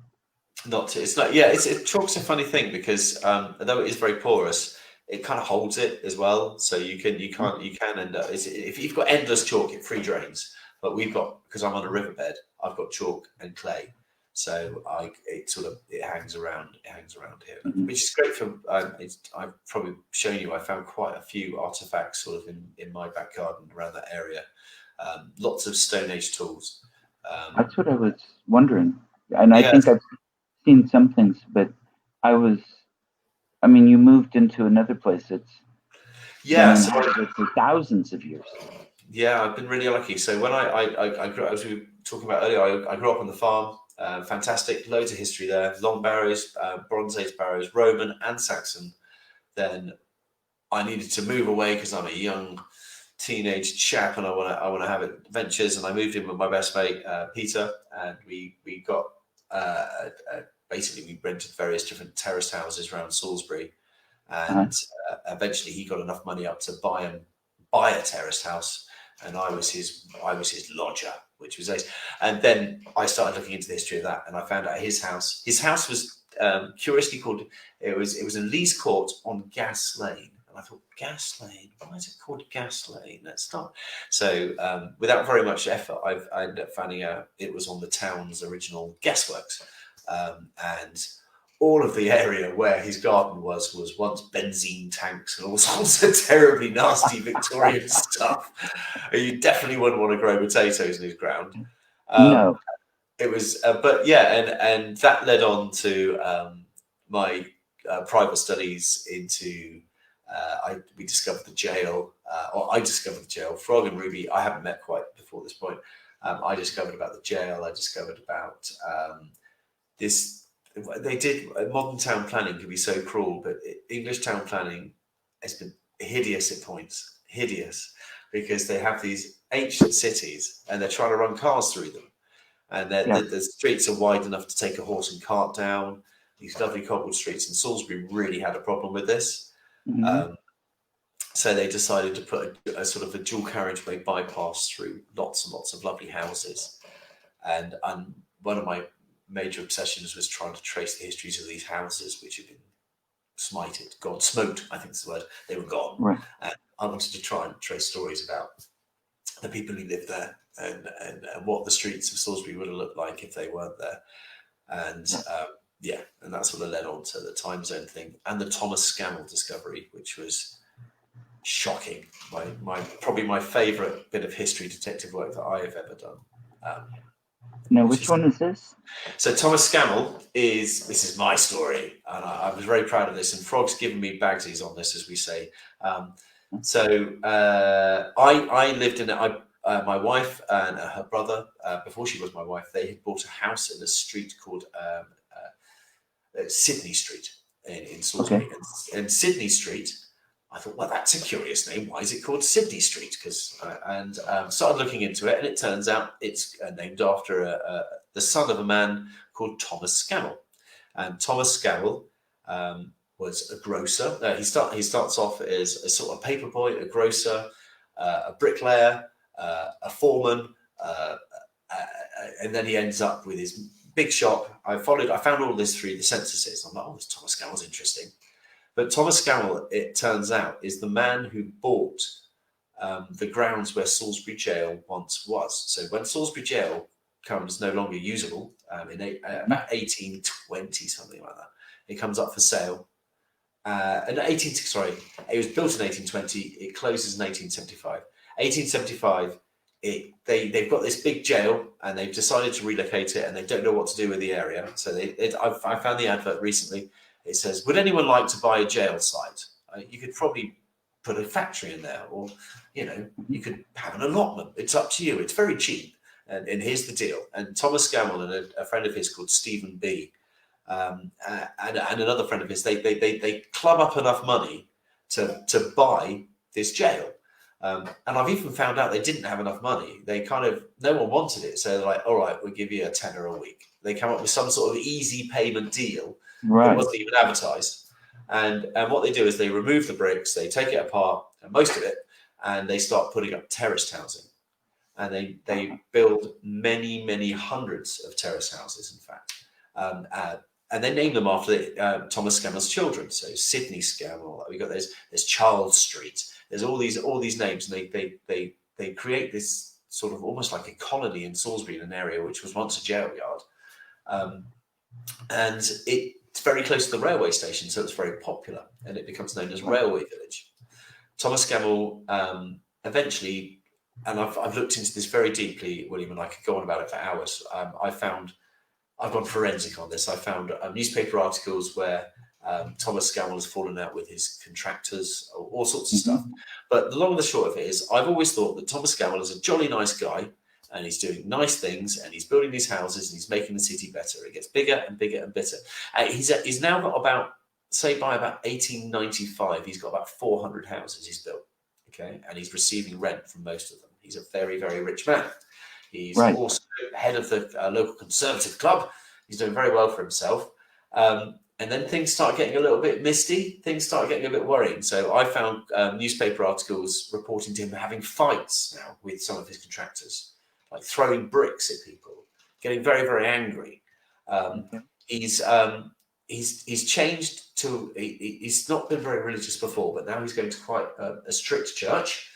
it's not. Yeah, chalk's a funny thing because although it is very porous, it kind of holds it as well. So you can end up if you've got endless chalk, it free drains. But we've got, because I'm on a riverbed, I've got chalk and clay, so it hangs around. It hangs around here, Mm-hmm. which is great for. I've probably shown you. I found quite a few artifacts sort of in my back garden around that area. Lots of Stone Age tools. That's what I was wondering, and I Yes. think I've seen some things, but I mean, you moved into another place that's been inhabited for thousands of years. Yeah, I've been really lucky. So when I grew up, as we were talking about earlier, I grew up on the farm. Fantastic, loads of history there. Long barrows, Bronze Age barrows, Roman and Saxon. Then I needed to move away because I'm a young teenage chap and I want to have adventures. And I moved in with my best mate Peter, and we got basically we rented various different terraced houses around Salisbury, and eventually he got enough money up to buy a terraced house, and I was his lodger, which was ace. And then I started looking into the history of that, and I found out his house was curiously called, it was in Lees Court on Gas Lane. And I thought, Gas Lane? Why is it called Gas Lane? Let's not. So without very much effort, I ended up finding out it was on the town's original gasworks. And all of the area where his garden was once benzene tanks and all sorts of terribly nasty Victorian stuff. You definitely wouldn't want to grow potatoes in his ground. No. It was, but yeah, and that led on to my private studies into. We discovered the jail, or I discovered the jail. Frog and Ruby, I haven't met quite before this point. I discovered about the jail. I discovered about this. They did modern town planning can be so cruel, but English town planning has been hideous at points. Hideous, because they have these ancient cities and they're trying to run cars through them, and the streets are wide enough to take a horse and cart down. These lovely cobbled streets, and Salisbury really had a problem with this. Mm-hmm. So they decided to put a sort of a dual carriageway bypass through lots and lots of lovely houses. And one of my major obsessions was trying to trace the histories of these houses, which had been smited, God smoked, I think is the word. They were gone. Right. And I wanted to try and trace stories about the people who lived there and what the streets of Salisbury would have looked like if they weren't there. And and that sort of led on to the time zone thing and the Thomas Scammell discovery, which was shocking. Probably my favourite bit of history detective work that I have ever done. Now, which one is this? So Thomas Scammell this is my story, and I was very proud of this. And Frog's given me bagsies on this, as we say. I lived in my wife and her brother, before she was my wife, they had bought a house in a street called Sydney Street in Salisbury. Okay. And Sydney Street, I thought, well, that's a curious name. Why is it called Sydney Street? And started looking into it, and it turns out it's named after the son of a man called Thomas Scammell. And Thomas Scammell was a grocer. He starts off as a sort of paper boy, a grocer, a bricklayer, a foreman, and then he ends up with his big shop. I found all this through the censuses. I'm like, oh, this Thomas Scammell's interesting. But Thomas Scammell, it turns out, is the man who bought the grounds where Salisbury Jail once was. So when Salisbury Jail becomes no longer usable in about 1820, something like that, it comes up for sale. It was built in 1820. It closes in 1875. 1875. They've got this big jail and they've decided to relocate it, and they don't know what to do with the area. So I found the advert recently. It says, would anyone like to buy a jail site? You could probably put a factory in there, or you could have an allotment. It's up to you. It's very cheap, and here's the deal. And Thomas Scammell and a friend of his called Stephen B. And another friend of his, they club up enough money to buy this jail. And I've even found out they didn't have enough money. No one wanted it. So they're like, all right, we'll give you a tenner a week. They come up with some sort of easy payment deal that wasn't even advertised. And what they do is they remove the bricks, they take it apart, most of it, and they start putting up terraced housing. And they build many, many hundreds of terrace houses, in fact. And they name them after Thomas Scammell's children. So Sidney Scammell, we got there's Charles Street. There's all these names, and they create this sort of almost like a colony in Salisbury, in an area which was once a jail yard. And it's very close to the railway station, so it's very popular, and it becomes known as Railway Village. Thomas Scammell eventually, and I've looked into this very deeply, William, and I could go on about it for hours. I've gone forensic on this. I found newspaper articles where Thomas Scammell has fallen out with his contractors, all sorts of stuff. But the long and the short of it is, I've always thought that Thomas Scammell is a jolly nice guy, and he's doing nice things, and he's building these houses, and he's making the city better. It gets bigger and bigger and better. He's now got about, say by about 1895, he's got about 400 houses he's built, okay? And he's receiving rent from most of them. He's a very, very rich man. He's also head of the local Conservative club. He's doing very well for himself. And then things start getting a little bit misty. Things start getting a bit worrying. So I found newspaper articles reporting to him having fights now with some of his contractors, like throwing bricks at people, getting very, very angry. He's changed to, he's not been very religious before, but now he's going to quite a strict church.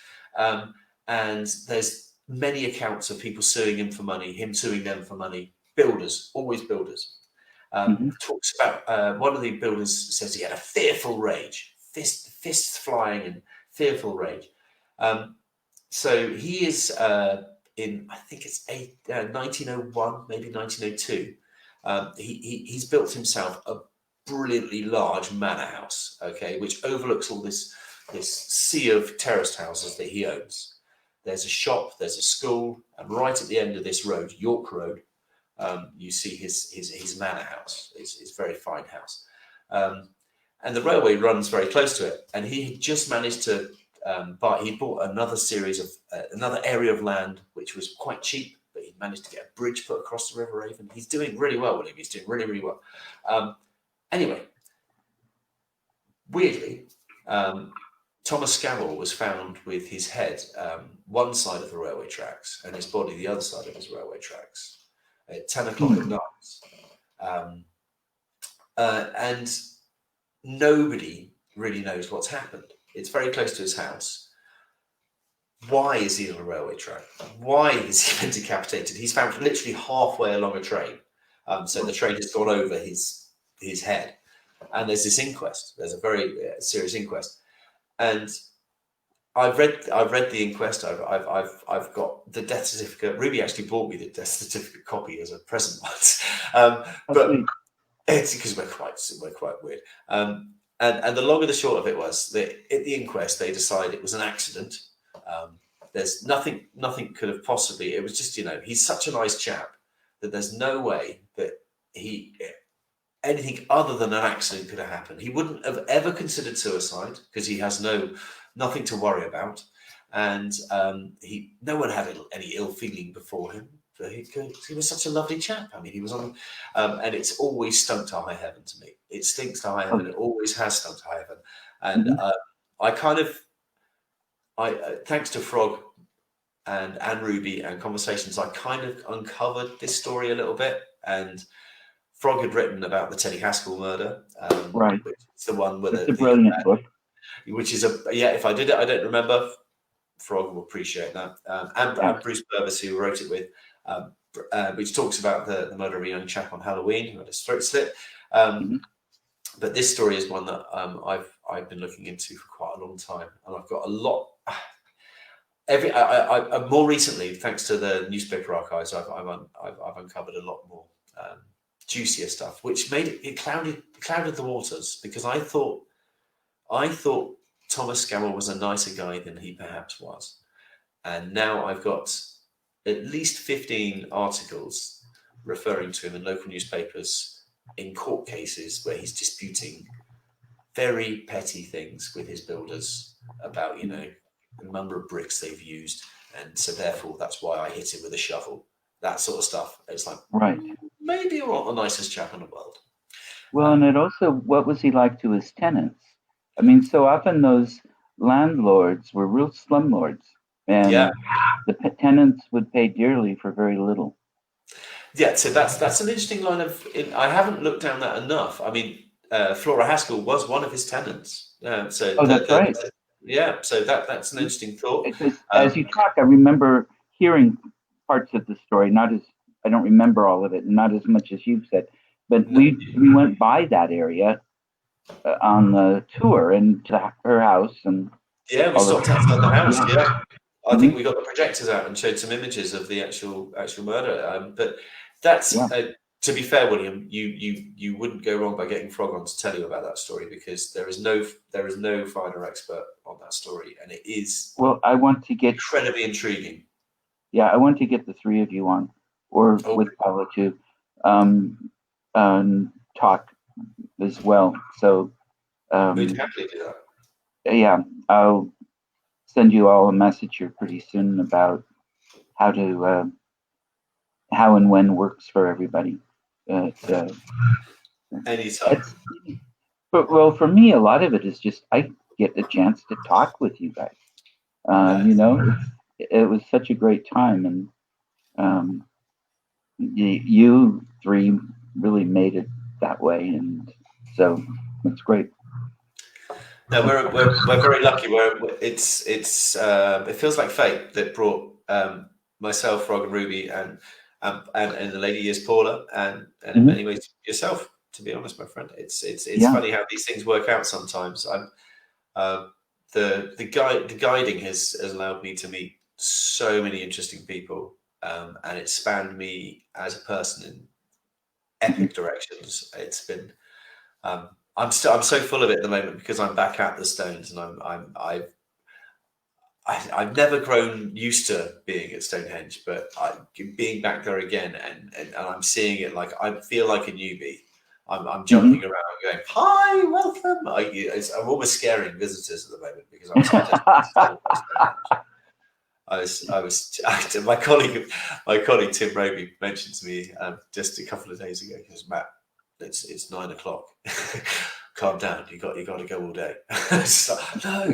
And there's many accounts of people suing him for money, him suing them for money. Builders, always builders. Talks about one of the builders says he had a fearful rage, fists flying and fearful rage. So he is in, I think it's 1901, maybe 1902. He's built himself a brilliantly large manor house, okay, which overlooks all this sea of terraced houses that he owns. There's a shop, there's a school, and right at the end of this road, York Road, you see his manor house, his very fine house. And the railway runs very close to it. And he had just managed to he bought another series of, another area of land, which was quite cheap, but he managed to get a bridge put across the River Avon. He's doing really well, William. He's doing really, really well. Anyway, weirdly, Thomas Scammell was found with his head one side of the railway tracks and his body the other side of his railway tracks at 10 o'clock at night. And nobody really knows what's happened. It's very close to his house. Why is he on a railway track? Why is he been decapitated? He's found literally halfway along a train. So the train has gone over his head. And there's this inquest. There's a very serious inquest. And I've read the inquest. I've got the death certificate. Ruby actually bought me the death certificate copy as a present once, but it's because we're quite weird. And the long and the short of it was that at the inquest they decided it was an accident. There's nothing could have possibly. It was just, he's such a nice chap that there's no way that anything other than an accident could have happened. He wouldn't have ever considered suicide because he has nothing to worry about, and no one had any ill feeling before him. He was such a lovely chap. I mean, he was on, and it's always stunk to high heaven to me. It stinks to high heaven. It always has stunk to high heaven. And thanks to Frog and Ruby and conversations, I kind of uncovered this story a little bit. And Frog had written about the Teddy Haskell murder, right? Which is the one with it's a brilliant book. Which is if I did it, I don't remember. Frog will appreciate that. And Bruce Purvis, who wrote it with, which talks about the murder of a young chap on Halloween who had his throat slit. But this story is one that I've been looking into for quite a long time, and I've got a lot. More recently, thanks to the newspaper archives, I've uncovered a lot more juicier stuff, which made it clouded the waters, because I thought Thomas Scammell was a nicer guy than he perhaps was. And now I've got at least 15 articles referring to him in local newspapers in court cases where he's disputing very petty things with his builders about, you know, the number of bricks they've used, and so therefore that's why I hit him with a shovel. That sort of stuff. It's like, right. maybe you're not the nicest chap in the world. Well, and it also, what was he like to his tenants? I mean, so often those landlords were real slumlords, and the tenants would pay dearly for very little. Yeah, so that's an interesting line of. I haven't looked down that enough. I mean, Flora Haskell was one of his tenants. That's right. Yeah, so that's an interesting thought. Because as you talk, I remember hearing parts of the story. I don't remember all of it, not as much as you've said. But we went by that area on the tour and to her house, and we stopped outside the house. Yeah, I think Mhm. we got the projectors out and showed some images of the actual murder. But that's to be fair, William, you wouldn't go wrong by getting Frog on to tell you about that story, because there is no finer expert on that story, and it is I want to get incredibly intriguing. Yeah, I want to get the three of you on, or with Paula too, talk as well. So we'd happily do that. Yeah, I'll send you all a message here pretty soon about how and when works for everybody. Anytime. But for me, a lot of it is just I get a chance to talk with you guys. You know, it was such a great time, and you three really made it that way, and so it's great. No, we're very lucky. It feels like fate that brought myself, Frog, and Ruby, and the lady is Paula, and in many ways yourself. To be honest, my friend, it's funny how these things work out sometimes. The guiding has allowed me to meet so many interesting people, and it spanned me as a person in epic directions. It's been I'm so full of it at the moment because I'm back at the Stones, and I've never grown used to being at Stonehenge, but being back there again, and I'm seeing it, like I feel like a newbie. I'm jumping around, going, "Hi, welcome!" I'm almost scaring visitors at the moment because I'm so desperate. My colleague Tim Roby mentioned to me just a couple of days ago. He goes, "Matt, it's 9 o'clock. Calm down. You got to go all day." It's like, no.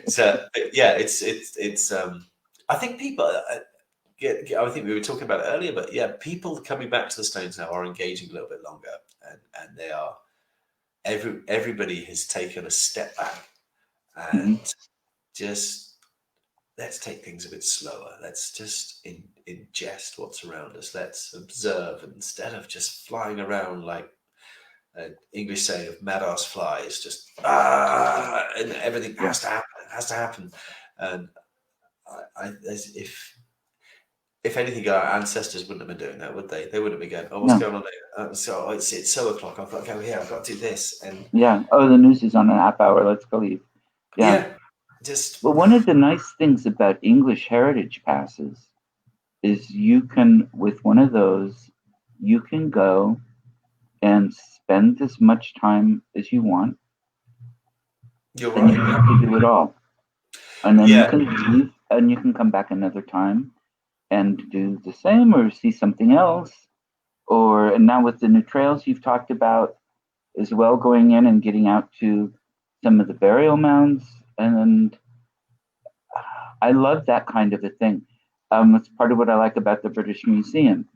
So yeah, it's. I think people. I think we were talking about it earlier, but yeah, people coming back to the Stones now are engaging a little bit longer, and they are. Everybody has taken a step back, and just let's take things a bit slower. Let's just ingest what's around us. Let's observe instead of just flying around like an English saying of mad ass flies, just and everything has to happen. It has to happen. And if anything, our ancestors wouldn't have been doing that, would they? They wouldn't be going, "Oh, what's going on there? So it's so o'clock. I've got to go here. I've got to do this." And the news is on a half hour. Let's go leave. Well, one of the nice things about English heritage passes is you can, with one of those, you can go and spend as much time as you want. You're right. You don't have to do it all. And then you can leave and you can come back another time and do the same or see something else. And now with the new trails you've talked about as well, going in and getting out to some of the burial mounds. And I love that kind of a thing. It's part of what I like about the British Museum.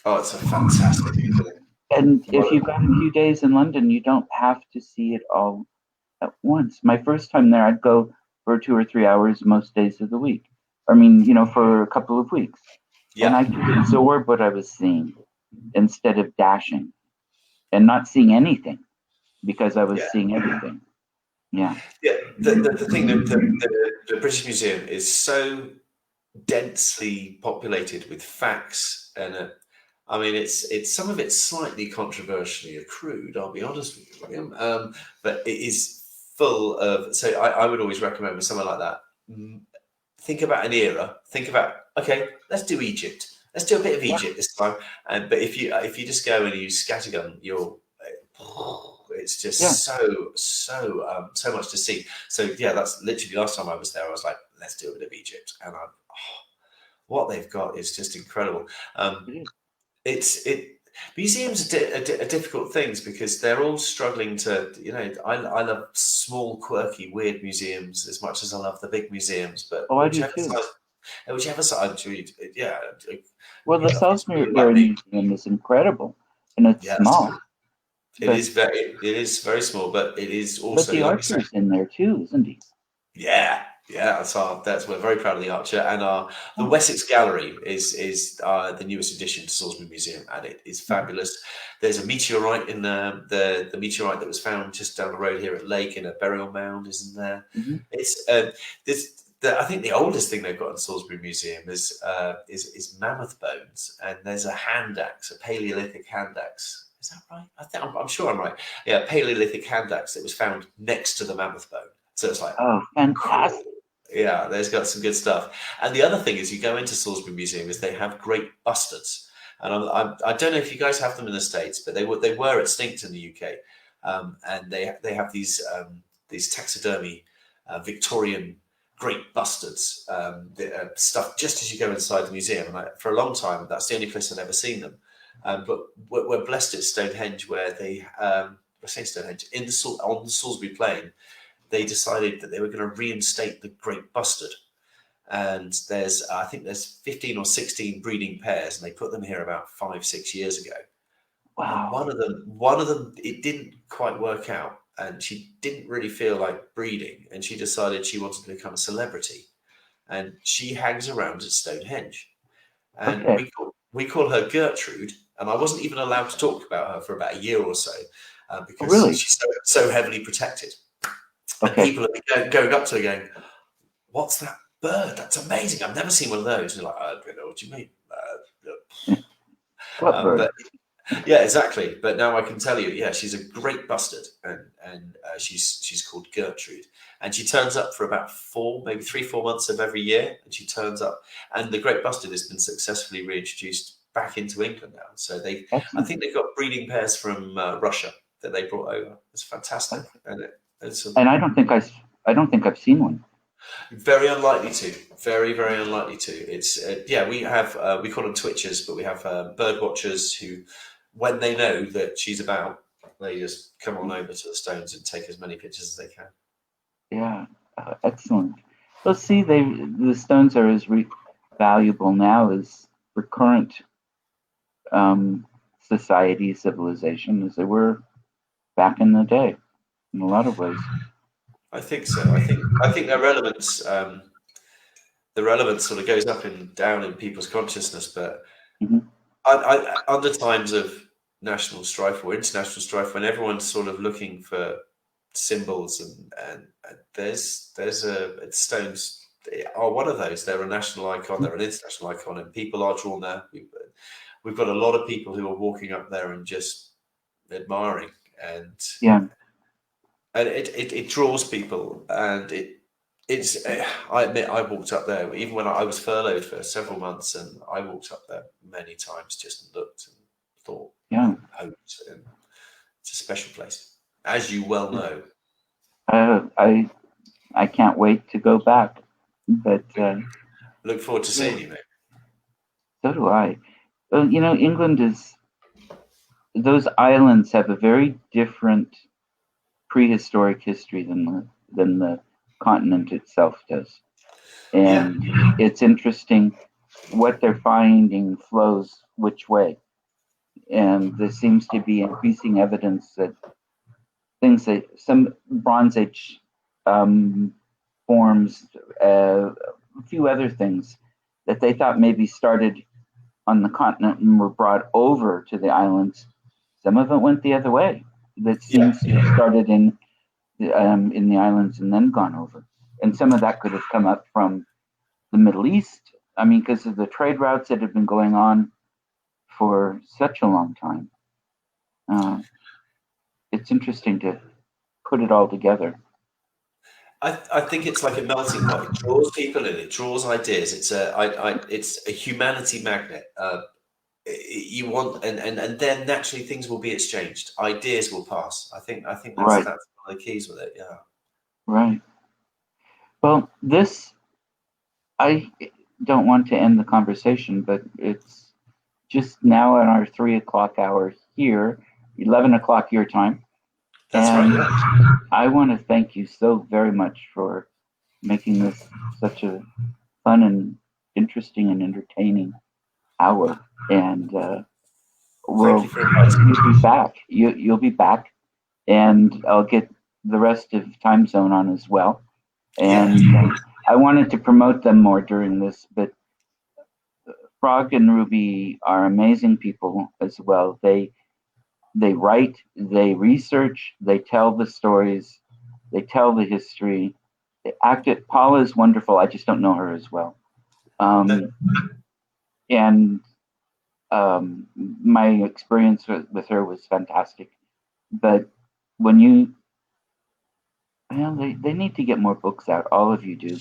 Oh, it's a fantastic thing. And if you've got a few days in London, you don't have to see it all at once. My first time there, I'd go for 2 or 3 hours most days of the week. I mean, for a couple of weeks. Yeah. And I could absorb what I was seeing instead of dashing and not seeing anything because I was seeing everything. Yeah. Yeah. The thing that the British Museum is so densely populated with facts, and I mean, it's some of it's slightly controversially accrued. I'll be honest with you, William, but it is full of. So I would always recommend with someone like that. Think about an era. Think about, okay, let's do Egypt. Let's do a bit of Egypt this time. But if you just go and use scattergun, It's just so much to see. So yeah, that's literally last time I was there. I was like, let's do a bit of Egypt, and what they've got is just incredible. It museums are difficult things because they're all struggling to, I love small, quirky, weird museums as much as I love the big museums. But I do too. whichever side, yeah. Well, the I think it's Salisbury really like me. Museum is incredible, and it's Yes, small. it is very small, but it is But also, the like you say, archer's in there too, isn't he? yeah. We're very proud of the Archer, and the Wessex Gallery is the newest addition to Salisbury Museum, and it is fabulous. There's a meteorite in the meteorite that was found just down the road here at Lake in a burial mound, isn't there? It's I think the oldest thing they've got in Salisbury Museum is mammoth bones, and there's a hand axe, a Paleolithic hand axe. Is that right? I'm sure I'm right. Yeah, Paleolithic hand axe that was found next to the mammoth bone. So it's like, fantastic. cool. Yeah, there's got some good stuff. And the other thing is, you go into Salisbury Museum, is they have great bustards. And I don't know if you guys have them in the States, but they were extinct in the UK. And they have these taxidermy Victorian great bustards stuff just as you go inside the museum. And for a long time, that's the only place I'd ever seen them. But we're blessed at Stonehenge, where they I say Stonehenge on the Salisbury Plain. They decided that they were going to reinstate the great bustard, and I think there's 15 or 16 breeding pairs, and they put them here about 5-6 years ago. Wow. And one of them, it didn't quite work out, and she didn't really feel like breeding, and she decided she wanted to become a celebrity, and she hangs around at Stonehenge, and we call her Gertrude, and I wasn't even allowed to talk about her for about a year or so because she's so heavily protected. And people have been going up to her going, "What's that bird? That's amazing. I've never seen one of those." And you're like, "I don't know what you mean." What bird? But, yeah, exactly. But now I can tell you, yeah, she's a great bustard, and she's called Gertrude, and she turns up for about 3-4 months of every year, and she turns up, and the great bustard has been successfully reintroduced back into England now. So I think they've got breeding pairs from Russia that they brought over. It's fantastic, and I don't think I've seen one. Very unlikely to. Very, very unlikely to. It's we have we call them twitchers, but we have bird watchers who, when they know that she's about, they just come on over to the stones and take as many pictures as they can. Yeah, excellent. Well, see, the stones are as valuable now as for current society, civilization, as they were back in the day, in a lot of ways. I think so. I think their relevance, the relevance sort of goes up and down in people's consciousness. But under times of national strife or international strife, when everyone's sort of looking for symbols, and there's stones are one of those. They're a national icon. They're an international icon, and people are drawn there. We've got a lot of people who are walking up there and just admiring, and and it draws people, and it's. I admit, I walked up there even when I was furloughed for several months, and I walked up there many times, just looked and thought, hoped, and it's a special place, as you well know. I can't wait to go back, but look forward to seeing you, mate. So do I. Well, England those islands have a very different prehistoric history than the continent itself does, and it's interesting what they're finding flows which way, and there seems to be increasing evidence that some Bronze Age forms, a few other things that they thought maybe started on the continent and were brought over to the islands. Some of it went the other way. That seems to have started in the islands and then gone over. And some of that could have come up from the Middle East. I mean, because of the trade routes that have been going on for such a long time. It's interesting to put it all together. I think it's like a melting pot. It draws people in. It draws ideas. It's a humanity magnet. you want, and then naturally things will be exchanged. Ideas will pass. I think that's Right. one of the keys with it. Yeah. Right. Well, I don't want to end the conversation, but it's just now in our 3 o'clock hour here, 11 o'clock your time. That's right. Yeah. I want to thank you so very much for making this such a fun and interesting and entertaining hour. And Thank you for inviting me. you'll be back. You'll be back, and I'll get the rest of Time Zone on as well. And I wanted to promote them more during this, but Frog and Ruby are amazing people as well. They write, they research, they tell the stories, they tell the history. They act it. Paula is wonderful. I just don't know her as well. And my experience with her was fantastic. But when they need to get more books out. All of you do.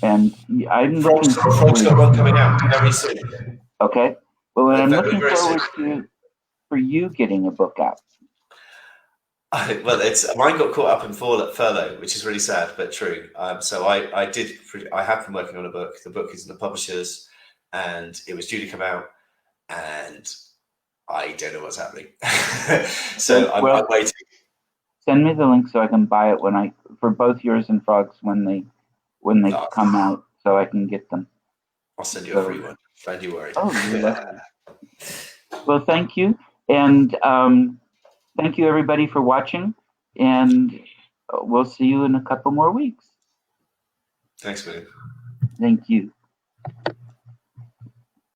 And I'm looking Frog's got one coming out very soon. Okay. Well, I'm looking very forward soon. for you getting a book out. Well, mine got caught up in furlough, which is really sad but true. So I have been working on a book. The book is in the publishers, and it was due to come out, and I don't know what's happening. So I'm waiting. Send me the link so I can buy it for both yours and Frog's when they come out, so I can get them. I'll send you a free one. Don't you worry. Well, thank you, and thank you everybody for watching, and we'll see you in a couple more weeks. Thanks, William. Thank you.